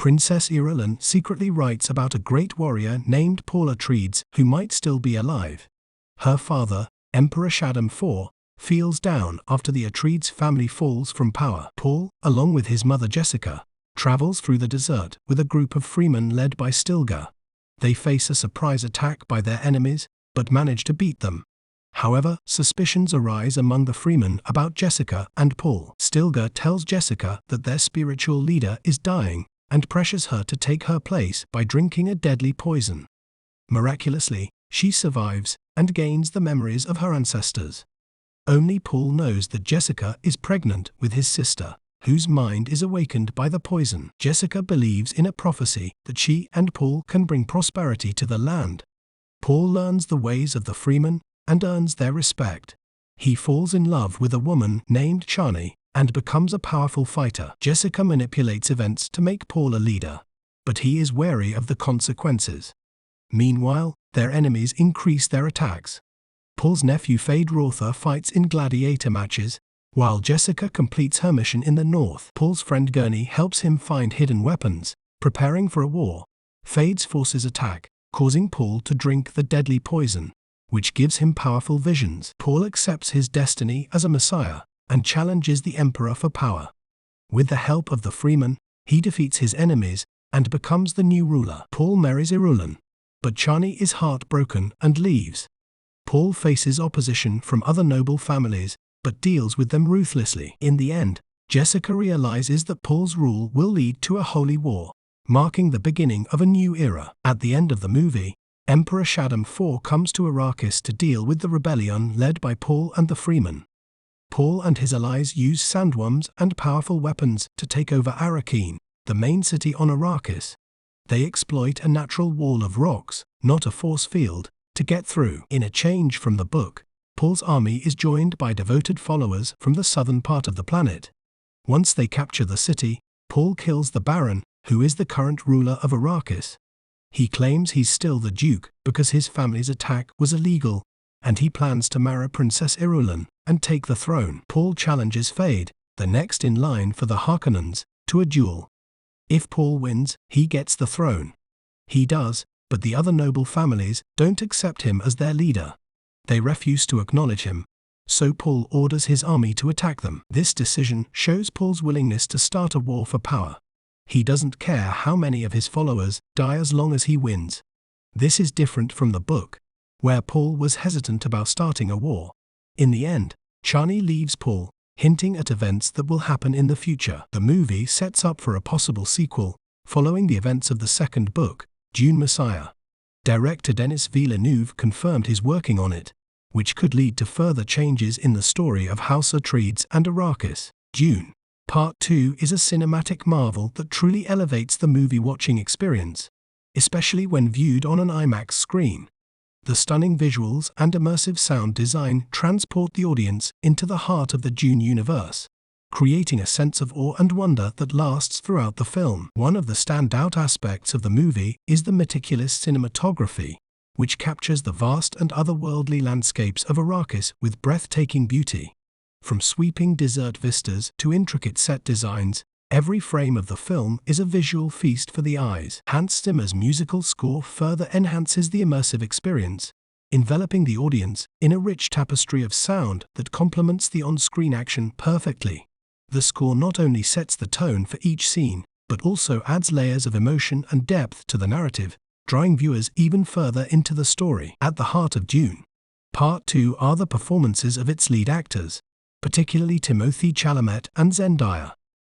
Princess Irulan secretly writes about a great warrior named Paul Atreides who might still be alive. Her father, Emperor Shaddam IV, feels down after the Atreides family falls from power. Paul, along with his mother Jessica, travels through the desert with a group of Fremen led by Stilgar. They face a surprise attack by their enemies, but manage to beat them. However, suspicions arise among the Fremen about Jessica and Paul. Stilgar tells Jessica that their spiritual leader is dying and pressures her to take her place by drinking a deadly poison. Miraculously, she survives and gains the memories of her ancestors. Only Paul knows that Jessica is pregnant with his sister, whose mind is awakened by the poison. Jessica believes in a prophecy that she and Paul can bring prosperity to the land. Paul learns the ways of the Fremen and earns their respect. He falls in love with a woman named Chani and becomes a powerful fighter. Jessica manipulates events to make Paul a leader, but he is wary of the consequences. Meanwhile, their enemies increase their attacks. Paul's nephew Fade Rotha fights in gladiator matches, while Jessica completes her mission in the north. Paul's friend Gurney helps him find hidden weapons, preparing for a war. Fade's forces attack, causing Paul to drink the deadly poison, which gives him powerful visions. Paul accepts his destiny as a messiah and challenges the Emperor for power. With the help of the Fremen, he defeats his enemies and becomes the new ruler. Paul marries Irulan, but Chani is heartbroken and leaves. Paul faces opposition from other noble families, but deals with them ruthlessly. In the end, Jessica realizes that Paul's rule will lead to a holy war, marking the beginning of a new era. At the end of the movie, Emperor Shaddam IV comes to Arrakis to deal with the rebellion led by Paul and the Fremen. Paul and his allies use sandworms and powerful weapons to take over Arrakeen, the main city on Arrakis. They exploit a natural wall of rocks, not a force field, to get through. In a change from the book, Paul's army is joined by devoted followers from the southern part of the planet. Once they capture the city, Paul kills the Baron, who is the current ruler of Arrakis. He claims he's still the Duke because his family's attack was illegal, and he plans to marry Princess Irulan and take the throne. Paul challenges Fade, the next in line for the Harkonnens, to a duel. If Paul wins, he gets the throne. He does, but the other noble families don't accept him as their leader. They refuse to acknowledge him, so Paul orders his army to attack them. This decision shows Paul's willingness to start a war for power. He doesn't care how many of his followers die as long as he wins. This is different from the book, where Paul was hesitant about starting a war. In the end, Chani leaves Paul, hinting at events that will happen in the future. The movie sets up for a possible sequel, following the events of the second book, Dune Messiah. Director Denis Villeneuve confirmed he's working on it, which could lead to further changes in the story of House Atreides and Arrakis. Dune Part 2 is a cinematic marvel that truly elevates the movie-watching experience, especially when viewed on an IMAX screen. The stunning visuals and immersive sound design transport the audience into the heart of the Dune universe, creating a sense of awe and wonder that lasts throughout the film. One of the standout aspects of the movie is the meticulous cinematography, which captures the vast and otherworldly landscapes of Arrakis with breathtaking beauty. From sweeping desert vistas to intricate set designs, every frame of the film is a visual feast for the eyes. Hans Zimmer's musical score further enhances the immersive experience, enveloping the audience in a rich tapestry of sound that complements the on-screen action perfectly. The score not only sets the tone for each scene, but also adds layers of emotion and depth to the narrative, drawing viewers even further into the story. At the heart of Dune Part 2 are the performances of its lead actors, particularly Timothée Chalamet and Zendaya.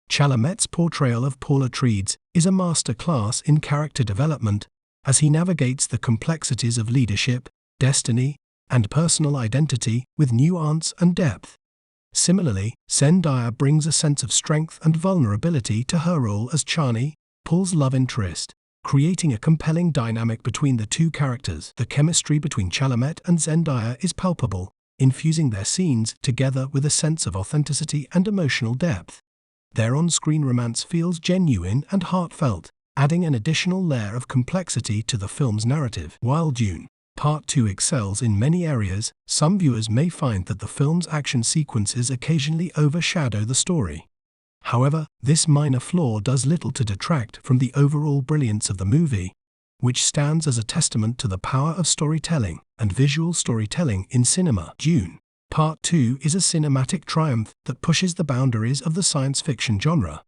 Chalamet's portrayal of Paul Atreides is a masterclass in character development as he navigates the complexities of leadership, destiny, and personal identity with nuance and depth. Similarly, Zendaya brings a sense of strength and vulnerability to her role as Chani, Paul's love interest, creating a compelling dynamic between the two characters. The chemistry between Chalamet and Zendaya is palpable, infusing their scenes together with a sense of authenticity and emotional depth. Their on-screen romance feels genuine and heartfelt, adding an additional layer of complexity to the film's narrative. While Dune Part 2 excels in many areas, some viewers may find that the film's action sequences occasionally overshadow the story. However, this minor flaw does little to detract from the overall brilliance of the movie, which stands as a testament to the power of storytelling and visual storytelling in cinema. Dune Part 2 is a cinematic triumph that pushes the boundaries of the science fiction genre.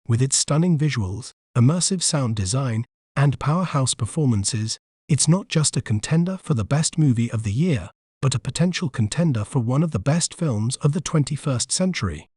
With its stunning visuals, immersive sound design, and powerhouse performances, it's not just a contender for the best movie of the year, but a potential contender for one of the best films of the 21st century.